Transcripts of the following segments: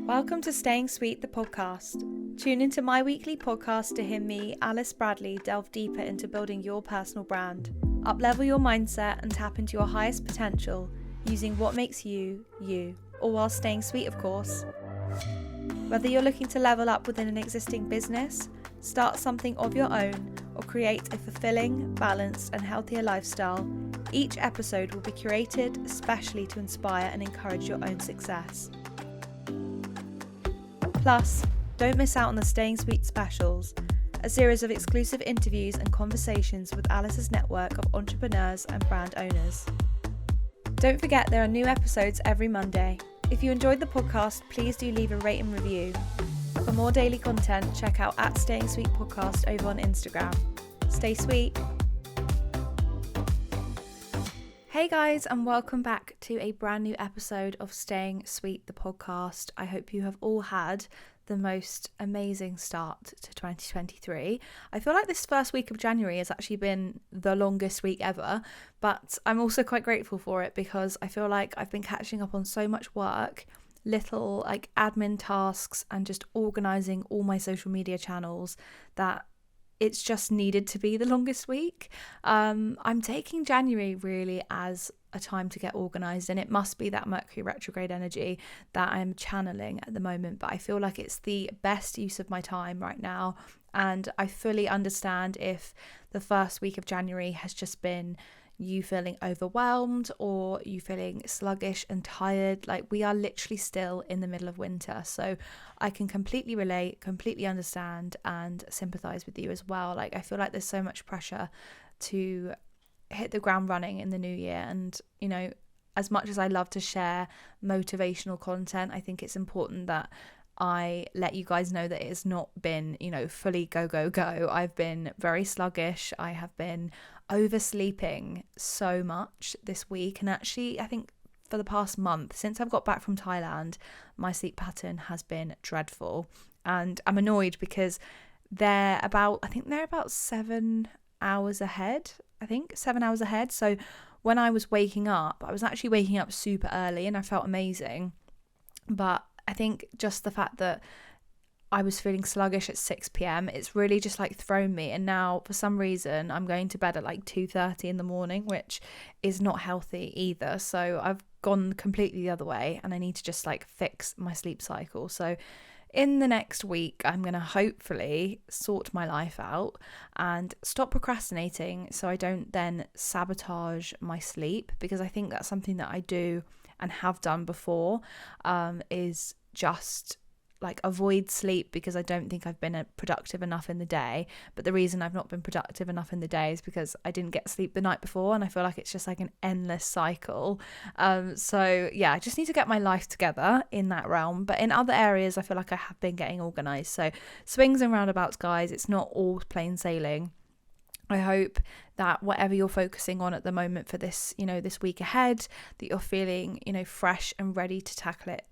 Welcome to Staying Sweet, the podcast. Tune into my weekly podcast to hear me, Alice Bradley, delve deeper into building your personal brand, up-level your mindset and tap into your highest potential using what makes you, you, all while staying sweet, of course. Whether you're looking to level up within an existing business, start something of your own, or create a fulfilling, balanced and healthier lifestyle, each episode will be curated especially to inspire and encourage your own success. Plus, don't miss out on the Staying Sweet specials, a series of exclusive interviews and conversations with Alice's network of entrepreneurs and brand owners. Don't forget there are new episodes every Monday. If you enjoyed the podcast, please do leave a rate and review. For more daily content, check out @StayingSweetPodcast over on Instagram. Stay sweet. Hey guys, and welcome back to a brand new episode of Staying Sweet, the podcast. I hope you have all had the most amazing start to 2023. I feel like this first week of January has actually been the longest week ever, but I'm also quite grateful for it because I feel like I've been catching up on so much work, little like admin tasks and just organising all my social media channels that it's just needed to be the longest week. I'm taking January really as a time to get organised, and it must be that Mercury retrograde energy that I'm channeling at the moment, but I feel like it's the best use of my time right now, and I fully understand if the first week of January has just been you feeling overwhelmed or you feeling sluggish and tired. Like, we are literally still in the middle of winter, so I can completely relate, completely understand and sympathize with you as well. Like, I feel like there's so much pressure to hit the ground running in the new year, and you know, as much as I love to share motivational content, I think it's important that I let you guys know that it's not been, you know, fully go. I've been very sluggish. I have been oversleeping so much this week, and actually I think for the past month since I've got back from Thailand, my sleep pattern has been dreadful, and I'm annoyed because they're about 7 hours ahead. 7 hours ahead. So when I was waking up, I was actually waking up super early and I felt amazing, but I think just the fact that I was feeling sluggish at 6 p.m, it's really just like thrown me. And now for some reason I'm going to bed at like 2:30 in the morning, which is not healthy either. So I've gone completely the other way and I need to just like fix my sleep cycle. So in the next week, I'm going to hopefully sort my life out and stop procrastinating so I don't then sabotage my sleep, because I think that's something that I do and have done before, is just like avoid sleep because I don't think I've been productive enough in the day. But the reason I've not been productive enough in the day is because I didn't get sleep the night before, and I feel like it's just like an endless cycle. So yeah, I just need to get my life together in that realm. But in other areas, I feel like I have been getting organised. So swings and roundabouts, guys, it's not all plain sailing. I hope that whatever you're focusing on at the moment for this, you know, this week ahead, that you're feeling, you know, fresh and ready to tackle it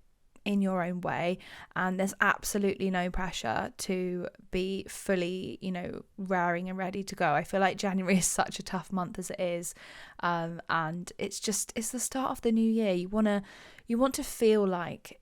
in your own way. And there's absolutely no pressure to be fully, you know, raring and ready to go. I feel like January is such a tough month as it is, and it's the start of the new year. You want to feel like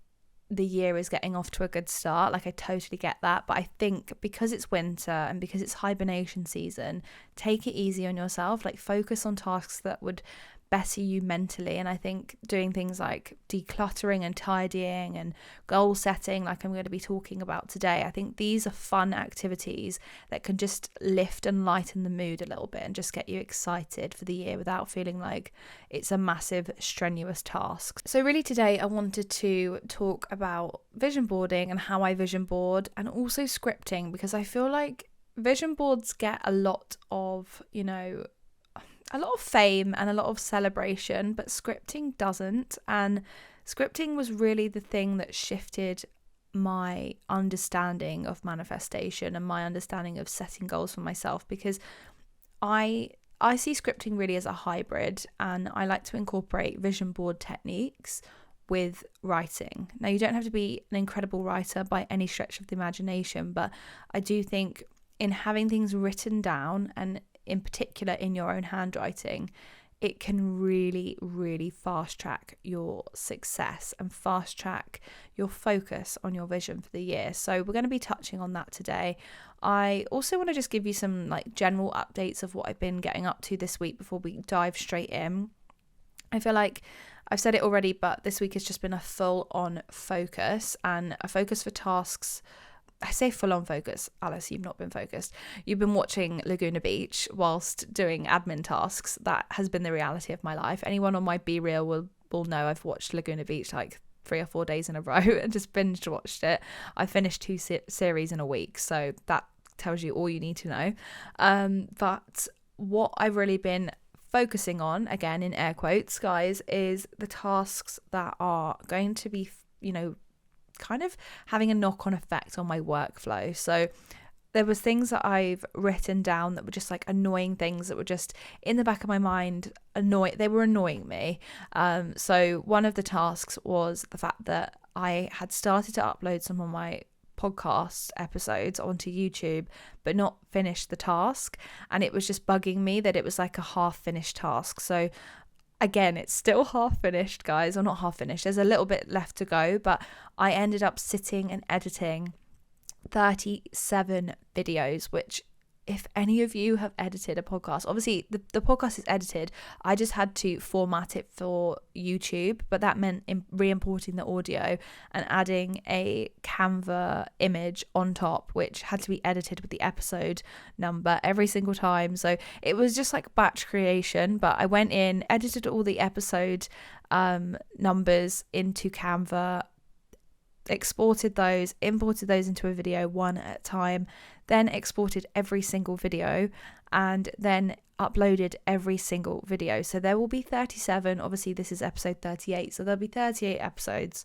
the year is getting off to a good start. Like, I totally get that, but I think because it's winter and because it's hibernation season, take it easy on yourself. Like, focus on tasks that would better you mentally. And I think doing things like decluttering and tidying and goal setting, like I'm going to be talking about today, I think these are fun activities that can just lift and lighten the mood a little bit and just get you excited for the year without feeling like it's a massive strenuous task. So really today I wanted to talk about vision boarding and how I vision board, and also scripting, because I feel like vision boards get a lot of, you know, a lot of fame and a lot of celebration, but scripting doesn't. And scripting was really the thing that shifted my understanding of manifestation and my understanding of setting goals for myself, because I see scripting really as a hybrid, and I like to incorporate vision board techniques with writing. Now, you don't have to be an incredible writer by any stretch of the imagination, but I do think in having things written down, and in particular in your own handwriting, it can really, really fast track your success and fast track your focus on your vision for the year. So we're going to be touching on that today. I also want to just give you some like general updates of what I've been getting up to this week before we dive straight in. I feel like I've said it already, but this week has just been a full-on focus and a focus for tasks. I say full-on focus. Alice, you've not been focused. You've been watching Laguna Beach whilst doing admin tasks. That has been the reality of my life. Anyone on my Be Real will know I've watched Laguna Beach like 3 or 4 days in a row and just binge watched it. I finished 2 series in a week, so that tells you all you need to know. But what I've really been focusing on, again in air quotes, guys, is the tasks that are going to be, kind of having a knock-on effect on my workflow. So there was things that I've written down that were just like annoying things that were just in the back of my mind. They were annoying me. So one of the tasks was the fact that I had started to upload some of my podcast episodes onto YouTube but not finished the task, and it was just bugging me that it was like a half finished task. So again, it's still half finished, guys, or not half finished, there's a little bit left to go, but I ended up sitting and editing 37 videos, which if any of you have edited a podcast, obviously the podcast is edited, I just had to format it for YouTube, but that meant re-importing the audio and adding a Canva image on top, which had to be edited with the episode number every single time. So it was just like batch creation, but I went in, edited all the episode numbers into Canva, exported those, imported those into a video one at a time, then exported every single video and then uploaded every single video. So there will be 37. Obviously this is episode 38, so there'll be 38 episodes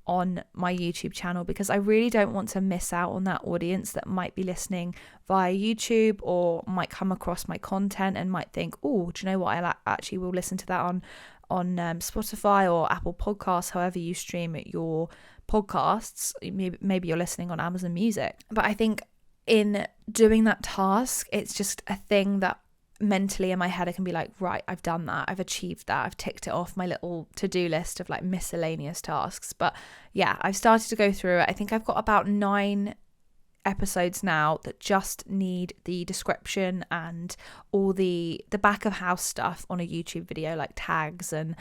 on my YouTube channel, because I really don't want to miss out on that audience that might be listening via YouTube or might come across my content and might think, oh, do you know what, I actually will listen to that on Spotify or Apple Podcasts, however you stream your podcasts. Maybe you're listening on Amazon Music. But I think in doing that task, it's just a thing that mentally in my head I can be like, right, I've done that, I've achieved that, I've ticked it off my little to-do list of like miscellaneous tasks. But yeah, I've started to go through it. I think I've got about 9 episodes now that just need the description and all the back of house stuff on a YouTube video, like tags and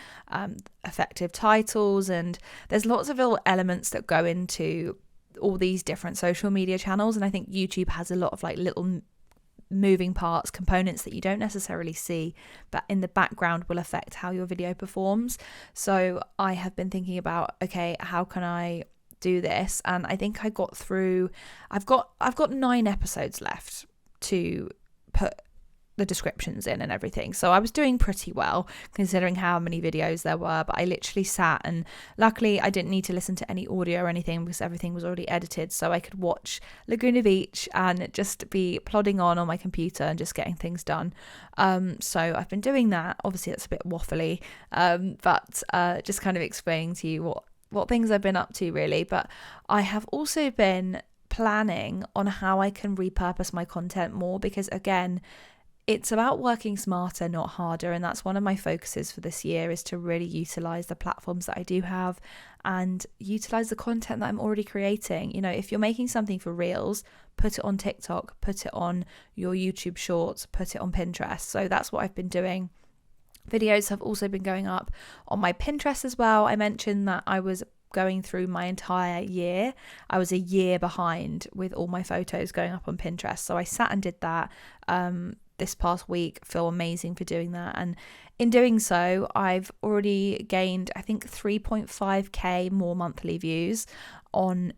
effective titles, and there's lots of little elements that go into all these different social media channels, and I think YouTube has a lot of like little moving parts, components that you don't necessarily see but in the background will affect how your video performs. So I have been thinking about, okay, how can I do this? And I think I got through, I've got 9 episodes left to put the descriptions in and everything, so I was doing pretty well considering how many videos there were. But I literally sat, and luckily I didn't need to listen to any audio or anything because everything was already edited, so I could watch Laguna Beach and just be plodding on my computer and just getting things done. So I've been doing that. Obviously that's a bit waffly, but just kind of explaining to you what things I've been up to really. But I have also been planning on how I can repurpose my content more, because again, it's about working smarter, not harder. And that's one of my focuses for this year, is to really utilize the platforms that I do have and utilize the content that I'm already creating. If you're making something for Reels, put it on TikTok, put it on your YouTube Shorts, put it on Pinterest. So that's what I've been doing. Videos have also been going up on my Pinterest as well. I mentioned that I was going through my entire year. I was a year behind with all my photos going up on Pinterest. So I sat and did that this past week. Feel amazing for doing that. And in doing so, I've already gained, I think, 3.5k more monthly views on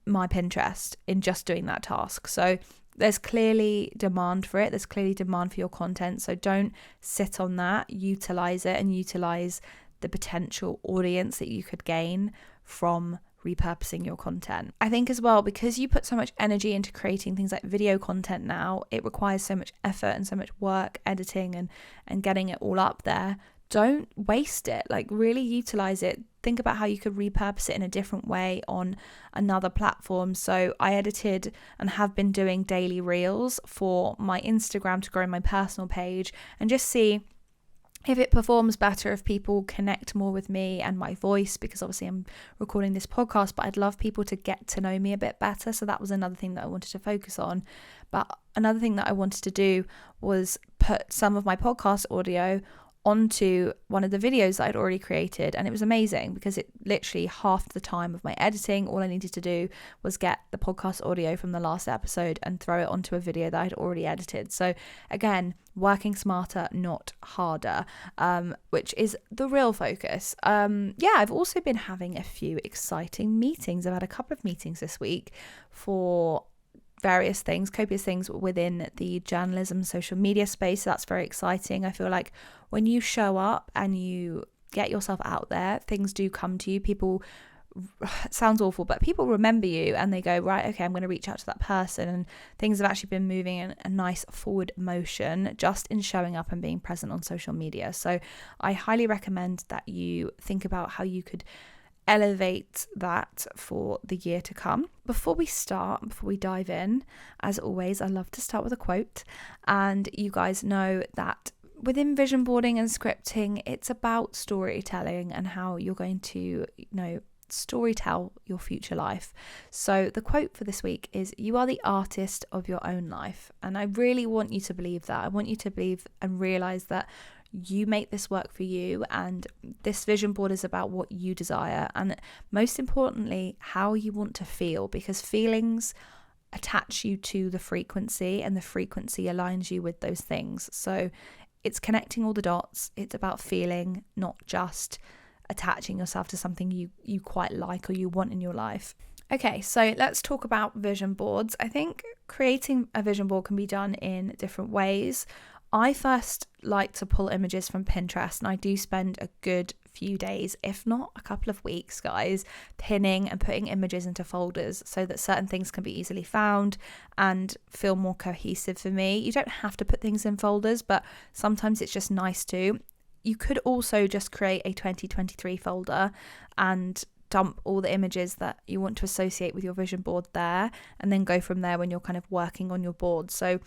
my Pinterest in just doing that task. So there's clearly demand for it. There's clearly demand for your content. So don't sit on that. Utilize it and utilize the potential audience that you could gain from repurposing your content. I think as well, because you put so much energy into creating things like video content now, it requires so much effort and so much work editing and getting it all up there. Don't waste it. Like, really utilize it. Think about how you could repurpose it in a different way on another platform. So I edited and have been doing daily reels for my Instagram to grow my personal page and just see if it performs better, if people connect more with me and my voice, because obviously I'm recording this podcast, but I'd love people to get to know me a bit better. So that was another thing that I wanted to focus on. But another thing that I wanted to do was put some of my podcast audio onto one of the videos that I'd already created, and it was amazing because it literally half the time of my editing, all I needed to do was get the podcast audio from the last episode and throw it onto a video that I'd already edited. So again, working smarter, not harder, which is the real focus. I've also been having a few exciting meetings. I've had a couple of meetings this week for various things, copious things within the journalism social media space. So that's very exciting. I feel like when you show up and you get yourself out there, things do come to you. People, it sounds awful, but people remember you and they go, right, okay, I'm going to reach out to that person. And things have actually been moving in a nice forward motion just in showing up and being present on social media. So I highly recommend that you think about how you could elevate that for the year to come. Before we dive in, as always, I love to start with a quote. And you guys know that within vision boarding and scripting, it's about storytelling and how you're going to, storytell your future life. So the quote for this week is, "You are the artist of your own life." And I really want you to believe that. I want you to believe and realize that you make this work for you, and this vision board is about what you desire, and most importantly, how you want to feel, because feelings attach you to the frequency and the frequency aligns you with those things. So it's connecting all the dots. It's about feeling, not just attaching yourself to something you quite like or you want in your life. Okay, so let's talk about vision boards. I think creating a vision board can be done in different ways. I first like to pull images from Pinterest, and I do spend a good few days, if not a couple of weeks, guys, pinning and putting images into folders so that certain things can be easily found and feel more cohesive for me. You don't have to put things in folders, but sometimes it's just nice to. You could also just create a 2023 folder and dump all the images that you want to associate with your vision board there, and then go from there when you're kind of working on your board. So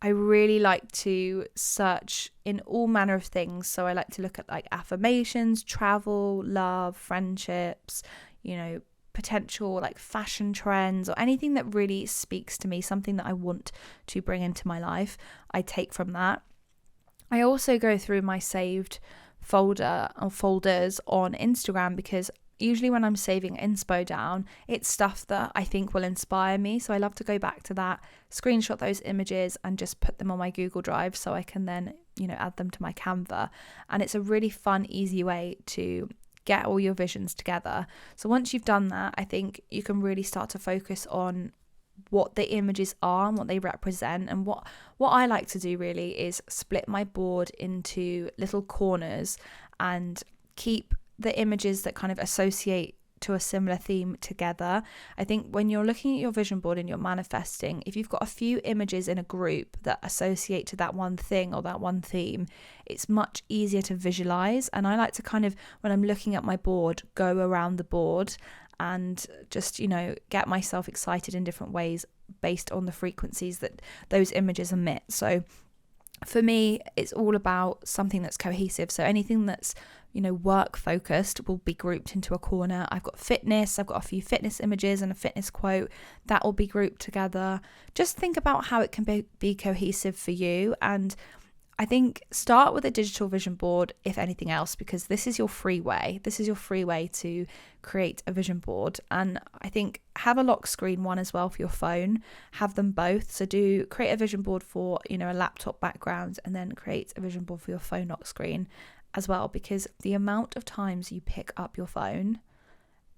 I really like to search in all manner of things. So I like to look at like affirmations, travel, love, friendships, potential like fashion trends, or anything that really speaks to me, something that I want to bring into my life. I take from that. I also go through my saved folder or folders on Instagram, because usually when I'm saving inspo down, it's stuff that I think will inspire me. So I love to go back to that, screenshot those images and just put them on my Google Drive so I can then, add them to my Canva. And it's a really fun, easy way to get all your visions together. So once you've done that, I think you can really start to focus on what the images are and what they represent. And what I like to do really is split my board into little corners and keep the images that kind of associate to a similar theme together. I think when you're looking at your vision board and you're manifesting, if you've got a few images in a group that associate to that one thing or that one theme, it's much easier to visualize. And I like to kind of, when I'm looking at my board, go around the board and just, get myself excited in different ways based on the frequencies that those images emit. So for me, it's all about something that's cohesive. So anything that's, work focused will be grouped into a corner. I've got fitness, I've got a few fitness images and a fitness quote that will be grouped together. Just think about how it can be cohesive for you. And I think start with a digital vision board, if anything else, because this is your free way. This is your free way to create a vision board. And I think have a lock screen one as well for your phone. Have them both. So do create a vision board for, a laptop background, and then create a vision board for your phone lock screen as well, because the amount of times you pick up your phone,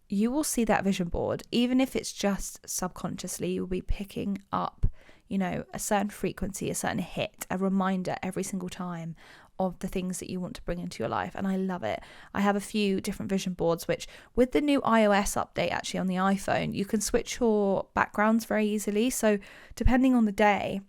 you will see that vision board. Even if it's just subconsciously, you'll be picking up a certain frequency, a certain hit, a reminder every single time of the things that you want to bring into your life. And I love it. I have a few different vision boards, which with the new iOS update actually on the iPhone, you can switch your backgrounds very easily. So depending on the day,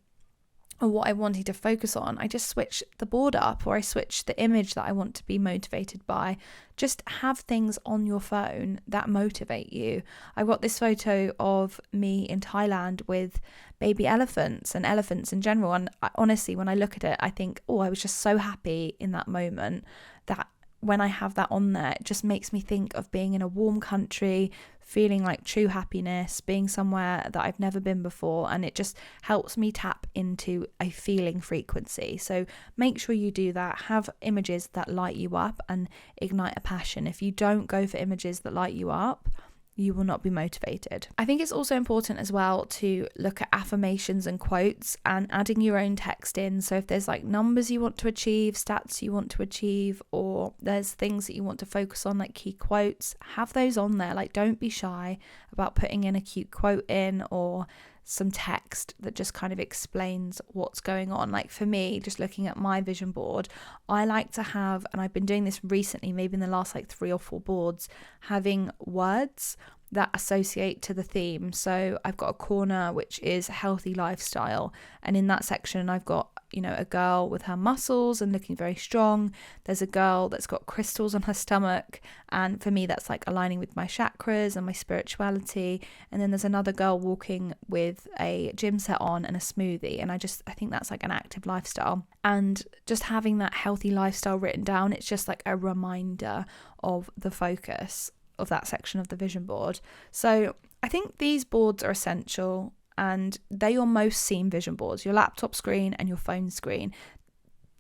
or what I wanted to focus on, I just switch the board up, or I switch the image that I want to be motivated by. Just have things on your phone that motivate you. I've got this photo of me in Thailand with baby elephants and elephants in general. And honestly, when I look at it, I think, oh, I was just so happy in that moment that when I have that on there, it just makes me think of being in a warm country, feeling like true happiness, being somewhere that I've never been before, and it just helps me tap into a feeling frequency. So make sure you do that. Have images that light you up and ignite a passion. If you don't go for images that light you up, you will not be motivated. I think it's also important as well to look at affirmations and quotes and adding your own text in. So if there's like numbers you want to achieve, stats you want to achieve, or there's things that you want to focus on, like key quotes, have those on there. Like, don't be shy about putting in a cute quote in, or some text that just kind of explains what's going on. Like for me, just looking at my vision board, I like to have, and I've been doing this recently, maybe in the last like 3 or 4 boards, having words that associate to the theme. So I've got a corner which is healthy lifestyle, and in that section I've got, you know, a girl with her muscles and looking very strong. There's a girl that's got crystals on her stomach, and for me that's like aligning with my chakras and my spirituality. And then there's another girl walking with a gym set on and a smoothie, and I think that's like an active lifestyle. And just having that healthy lifestyle written down, it's just like a reminder of the focus of that section of the vision board. So I think these boards are essential, and they're your most seen vision boards, your laptop screen and your phone screen.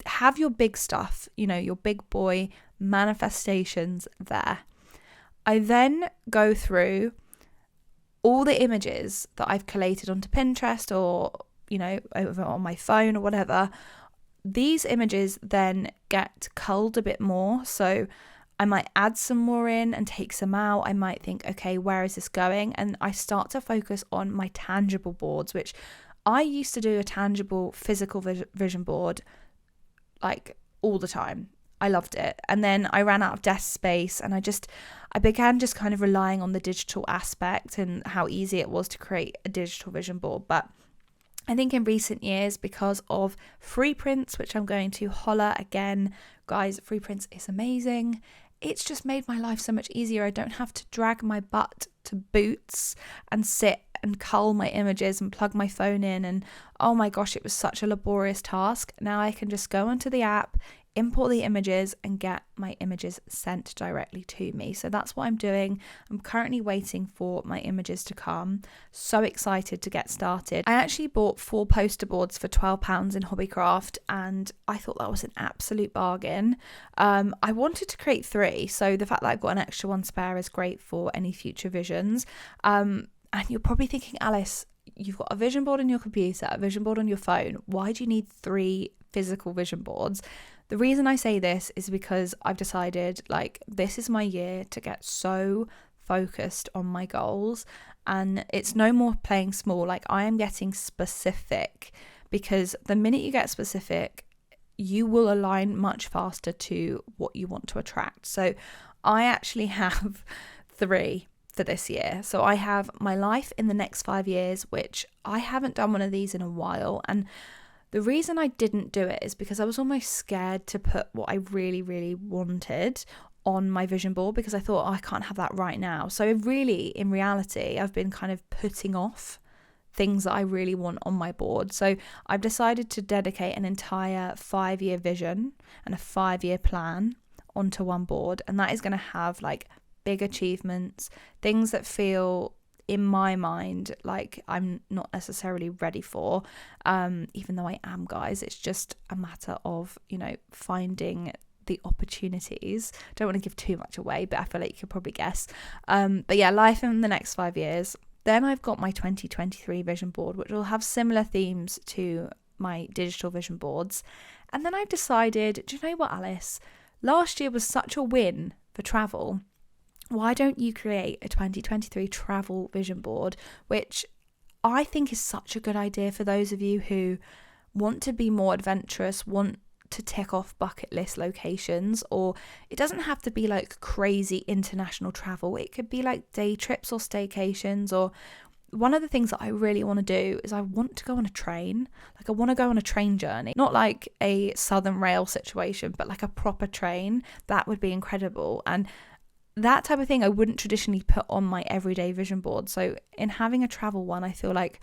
Have your big stuff, you know, your big boy manifestations there. I then go through all the images that I've collated onto Pinterest, or, you know, over on my phone or whatever. These images then get culled a bit more. So I might add some more in and take some out. I might think, okay, where is this going? And I start to focus on my tangible boards, which I used to do a tangible physical vision board like all the time. I loved it. And then I ran out of desk space, and I began just kind of relying on the digital aspect and how easy it was to create a digital vision board. But I think in recent years, because of free prints, which I'm going to holler again, guys, free prints is amazing. It's just made my life so much easier. I don't have to drag my butt to Boots and sit and cull my images and plug my phone in. And oh my gosh, it was such a laborious task. Now I can just go onto the app, import the images, and get my images sent directly to me. So that's what I'm doing. I'm currently waiting for my images to come. So excited to get started. I actually bought 4 poster boards for £12 in Hobbycraft, and I thought that was an absolute bargain. I wanted to create 3, so the fact that I've got an extra one spare is great for any future visions. And you're probably thinking, Alice, you've got a vision board on your computer, a vision board on your phone. Why do you need 3 physical vision boards? The reason I say this is because I've decided, like, this is my year to get so focused on my goals, and it's no more playing small. Like, I am getting specific, because the minute you get specific, you will align much faster to what you want to attract. So I actually have 3 for this year. So I have my life in the next 5 years, which I haven't done one of these in a while. And the reason I didn't do it is because I was almost scared to put what I really, really wanted on my vision board, because I thought, oh, I can't have that right now. So really, in reality, I've been kind of putting off things that I really want on my board. So I've decided to dedicate an entire 5-year vision and a 5-year plan onto one board. And that is going to have like big achievements, things that feel, in my mind, like I'm not necessarily ready for, even though I am, guys. It's just a matter of, you know, finding the opportunities. Don't want to give too much away, but I feel like you could probably guess. But yeah, life in the next 5 years. Then I've got my 2023 vision board, which will have similar themes to my digital vision boards. And then I've decided, do you know what, Alice? Last year was such a win for travel. Why don't you create a 2023 travel vision board, which I think is such a good idea for those of you who want to be more adventurous, want to tick off bucket list locations, or it doesn't have to be like crazy international travel. It could be like day trips or staycations, or one of the things that I really want to do is I want to go on a train. Like I want to go on a train journey, not like a Southern Rail situation, but like a proper train. That would be incredible. And that type of thing I wouldn't traditionally put on my everyday vision board. So in having a travel one, I feel like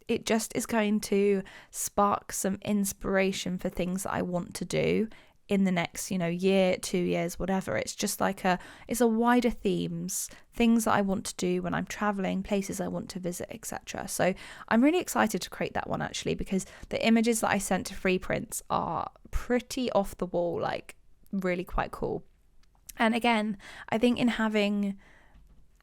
it just is going to spark some inspiration for things that I want to do in the next, year, 2 years, whatever. It's just like it's a wider themes, things that I want to do when I'm traveling, places I want to visit, etc. So I'm really excited to create that one actually, because the images that I sent to Free Prints are pretty off the wall, like really quite cool. And again, I think in having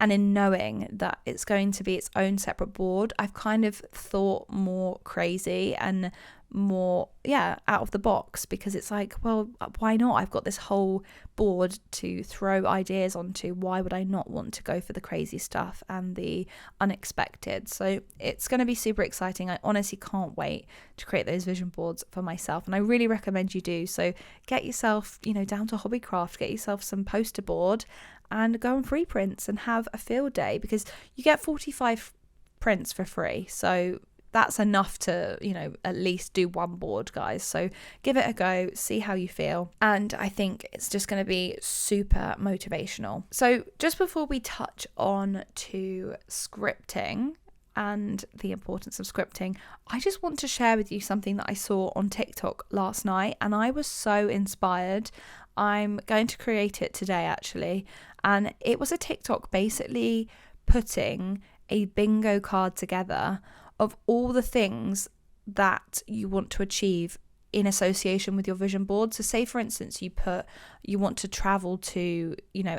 and in knowing that it's going to be its own separate board, I've kind of thought more crazy and more, out of the box, because it's like, well, why not? I've got this whole board to throw ideas onto. Why would I not want to go for the crazy stuff and the unexpected? So it's going to be super exciting. I honestly can't wait to create those vision boards for myself, and I really recommend you do. So get yourself, down to Hobbycraft, get yourself some poster board and go on Free Prints and have a field day, because you get 45 prints for free. So that's enough to, at least do one board, guys. So give it a go, see how you feel. And I think it's just going to be super motivational. So just before we touch on to scripting and the importance of scripting, I just want to share with you something that I saw on TikTok last night, and I was so inspired. I'm going to create it today actually. And it was a TikTok basically putting a bingo card together of all the things that you want to achieve in association with your vision board. So say for instance you want to travel to,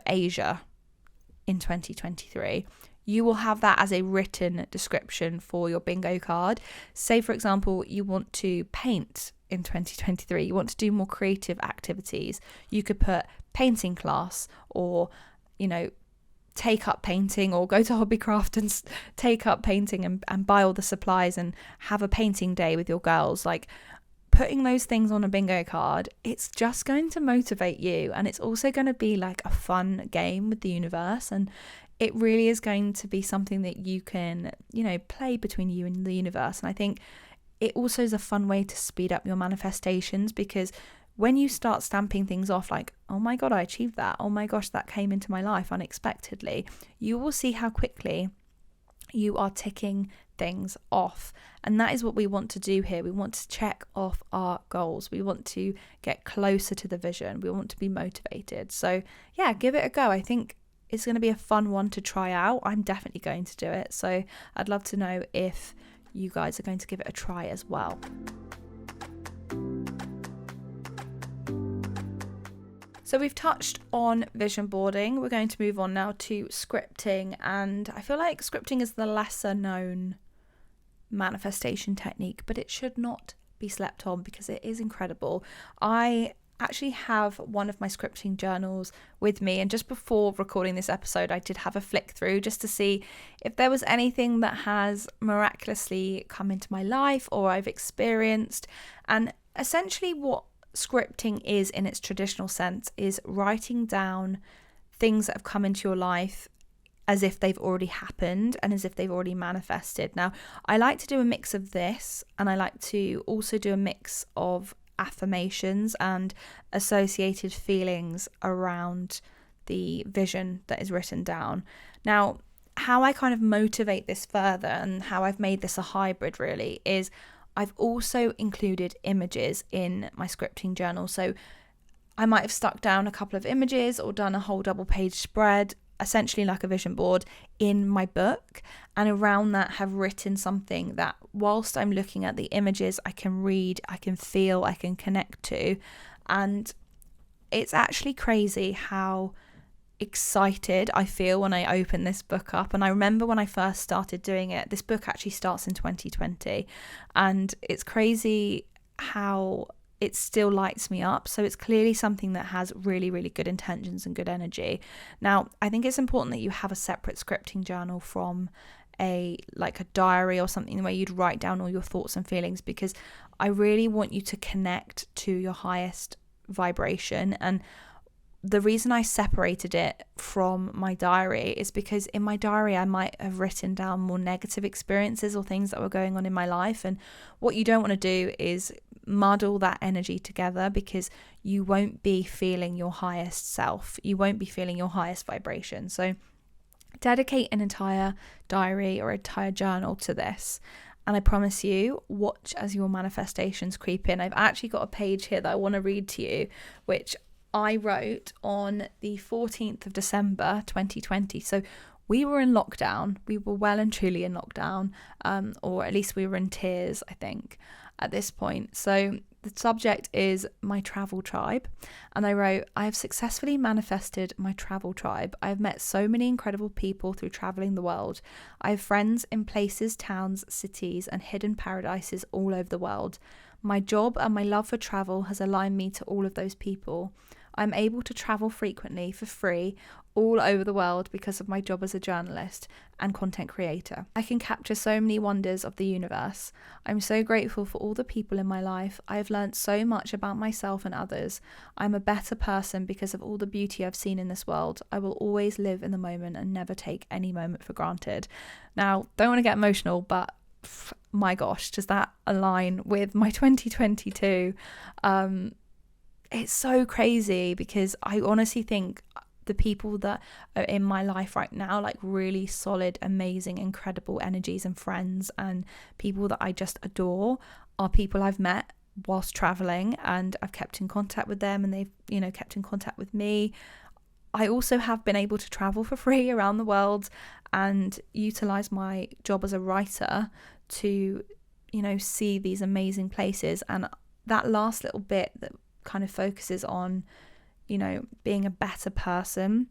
Asia in 2023. You will have that as a written description for your bingo card. Say for example you want to paint in 2023, you want to do more creative activities. You could put painting class, or take up painting, or go to Hobbycraft and take up painting and buy all the supplies and have a painting day with your girls. Like putting those things on a bingo card, it's just going to motivate you, and it's also going to be like a fun game with the universe, and it really is going to be something that you can play between you and the universe. And I think it also is a fun way to speed up your manifestations, because when you start stamping things off like, oh my God, I achieved that. Oh my gosh, that came into my life unexpectedly. You will see how quickly you are ticking things off. And that is what we want to do here. We want to check off our goals. We want to get closer to the vision. We want to be motivated. So yeah, give it a go. I think it's going to be a fun one to try out. I'm definitely going to do it. So I'd love to know if you guys are going to give it a try as well. So we've touched on vision boarding. We're going to move on now to scripting. And I feel like scripting is the lesser known manifestation technique, but it should not be slept on because it is incredible. I actually have one of my scripting journals with me, and just before recording this episode I did have a flick through just to see if there was anything that has miraculously come into my life or I've experienced. And essentially what scripting is in its traditional sense is writing down things that have come into your life as if they've already happened and as if they've already manifested. Now, I like to do a mix of this, and I like to also do a mix of affirmations and associated feelings around the vision that is written down. Now, how I kind of motivate this further and how I've made this a hybrid really is I've also included images in my scripting journal. So I might have stuck down a couple of images or done a whole double page spread, essentially like a vision board, in my book, and around that have written something that whilst I'm looking at the images I can read, I can feel, I can connect to. And it's actually crazy how excited I feel when I open this book up. And I remember when I first started doing it, this book actually starts in 2020, and it's crazy how it still lights me up. So it's clearly something that has really, really good intentions and good energy. Now, I think it's important that you have a separate scripting journal from a diary or something where you'd write down all your thoughts and feelings, because I really want you to connect to your highest vibration. And the reason I separated it from my diary is because in my diary I might have written down more negative experiences or things that were going on in my life, and what you don't want to do is muddle that energy together, because you won't be feeling your highest self, you won't be feeling your highest vibration. So dedicate an entire diary or entire journal to this, and I promise you, watch as your manifestations creep in. I've actually got a page here that I want to read to you, which I wrote on the 14th of December 2020. So we were in lockdown. We were well and truly in lockdown, or at least we were in tears, I think, at this point. So the subject is my travel tribe. And I wrote, I have successfully manifested my travel tribe. I have met so many incredible people through traveling the world. I have friends in places, towns, cities, and hidden paradises all over the world. My job and my love for travel has aligned me to all of those people. I'm able to travel frequently for free all over the world because of my job as a journalist and content creator. I can capture so many wonders of the universe. I'm so grateful for all the people in my life. I have learned so much about myself and others. I'm a better person because of all the beauty I've seen in this world. I will always live in the moment and never take any moment for granted. Now, don't want to get emotional, but my gosh, does that align with my 2022? It's so crazy, because I honestly think the people that are in my life right now, like really solid, amazing, incredible energies and friends and people that I just adore, are people I've met whilst traveling, and I've kept in contact with them, and they've, kept in contact with me. I also have been able to travel for free around the world and utilize my job as a writer to, see these amazing places. And that last little bit that kind of focuses on, being a better person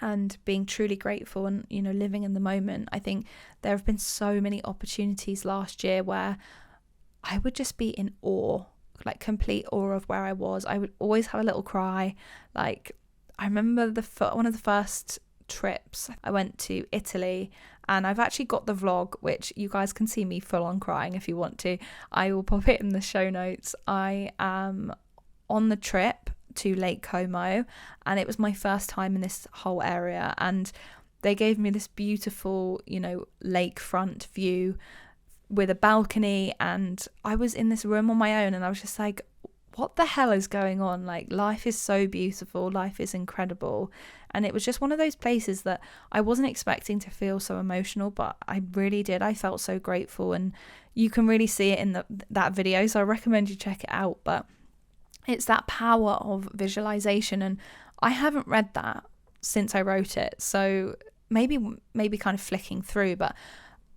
and being truly grateful and, living in the moment. I think there have been so many opportunities last year where I would just be in awe, like complete awe of where I was. I would always have a little cry. Like, I remember one of the first trips I went to Italy, and I've actually got the vlog, which you guys can see me full on crying if you want to. I will pop it in the show notes. I am on the trip to Lake Como, and it was my first time in this whole area, and they gave me this beautiful, lakefront view with a balcony, and I was in this room on my own, and I was just like, what the hell is going on? Like, life is so beautiful, life is incredible. And it was just one of those places that I wasn't expecting to feel so emotional, but I really did. I felt so grateful, and you can really see it in that video, so I recommend you check it out. But it's that power of visualization, and I haven't read that since I wrote it, so maybe kind of flicking through, but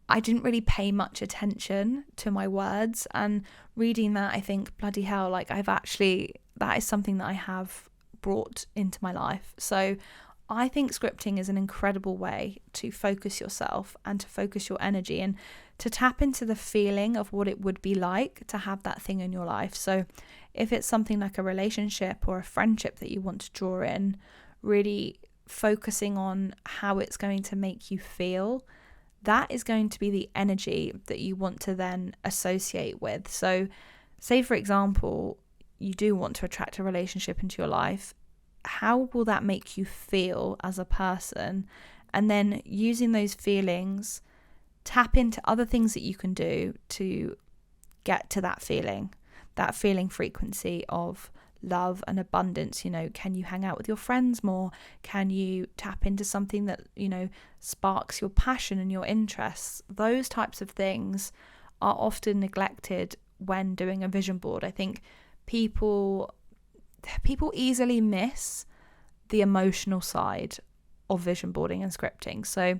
I didn't really pay much attention to my words, and reading that, I think, bloody hell, like that is something that I have brought into my life. So I think scripting is an incredible way to focus yourself and to focus your energy and to tap into the feeling of what it would be like to have that thing in your life. So if it's something like a relationship or a friendship that you want to draw in, really focusing on how it's going to make you feel, that is going to be the energy that you want to then associate with. So say, for example, you do want to attract a relationship into your life. How will that make you feel as a person? And then using those feelings, tap into other things that you can do to get to that feeling frequency of love and abundance. Can you hang out with your friends more? Can you tap into something that, sparks your passion and your interests? Those types of things are often neglected when doing a vision board. I think people easily miss the emotional side of vision boarding and scripting. So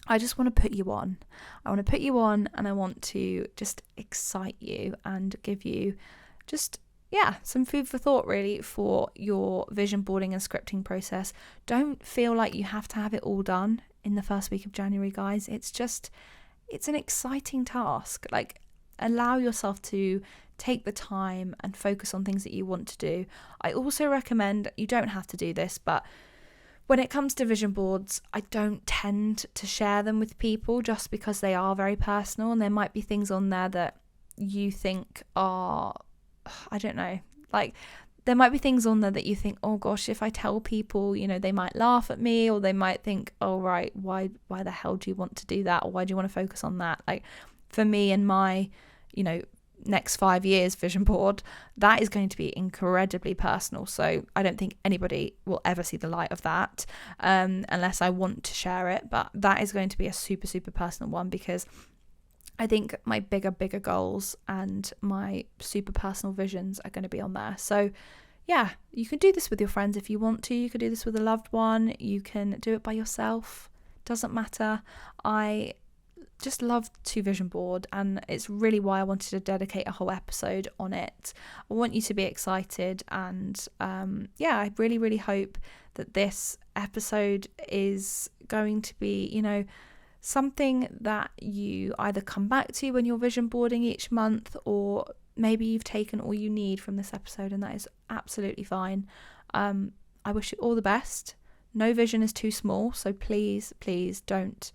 I just want to put you on. And I want to just excite you and give you just some food for thought, really, for your vision boarding and scripting process. Don't feel like you have to have it all done in the first week of January, guys. It's an exciting task. Like, allow yourself to take the time and focus on things that you want to do. I also recommend, you don't have to do this, but when it comes to vision boards, I don't tend to share them with people just because they are very personal, and there might be things on there that you think are, I don't know, like there might be things on there that you think, oh gosh, if I tell people, they might laugh at me, or they might think, oh right, why the hell do you want to do that, or why do you want to focus on that? Like for me and my next 5 years vision board, that is going to be incredibly personal, so I don't think anybody will ever see the light of that unless I want to share it. But that is going to be a super, super personal one, because I think my bigger goals and my super personal visions are going to be on there. So yeah, you can do this with your friends if you want to. You could do this with a loved one. You can do it by yourself. Doesn't matter. I just love to vision board, and it's really why I wanted to dedicate a whole episode on it. I want you to be excited, and I really, really hope that this episode is going to be, something that you either come back to when you're vision boarding each month, or maybe you've taken all you need from this episode, and that is absolutely fine. I wish you all the best. No vision is too small, so please don't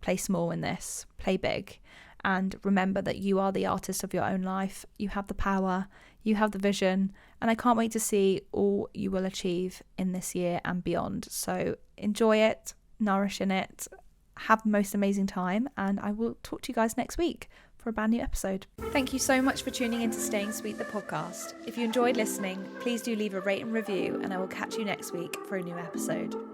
play small in this. Play big, and remember that you are the artist of your own life. You have the power, you have the vision, and I can't wait to see all you will achieve in this year and beyond. So enjoy it, nourish in it, have the most amazing time, and I will talk to you guys next week for a brand new episode. Thank you so much for tuning in to Staying Sweet, the podcast. If you enjoyed listening, please do leave a rate and review, and I will catch you next week for a new episode.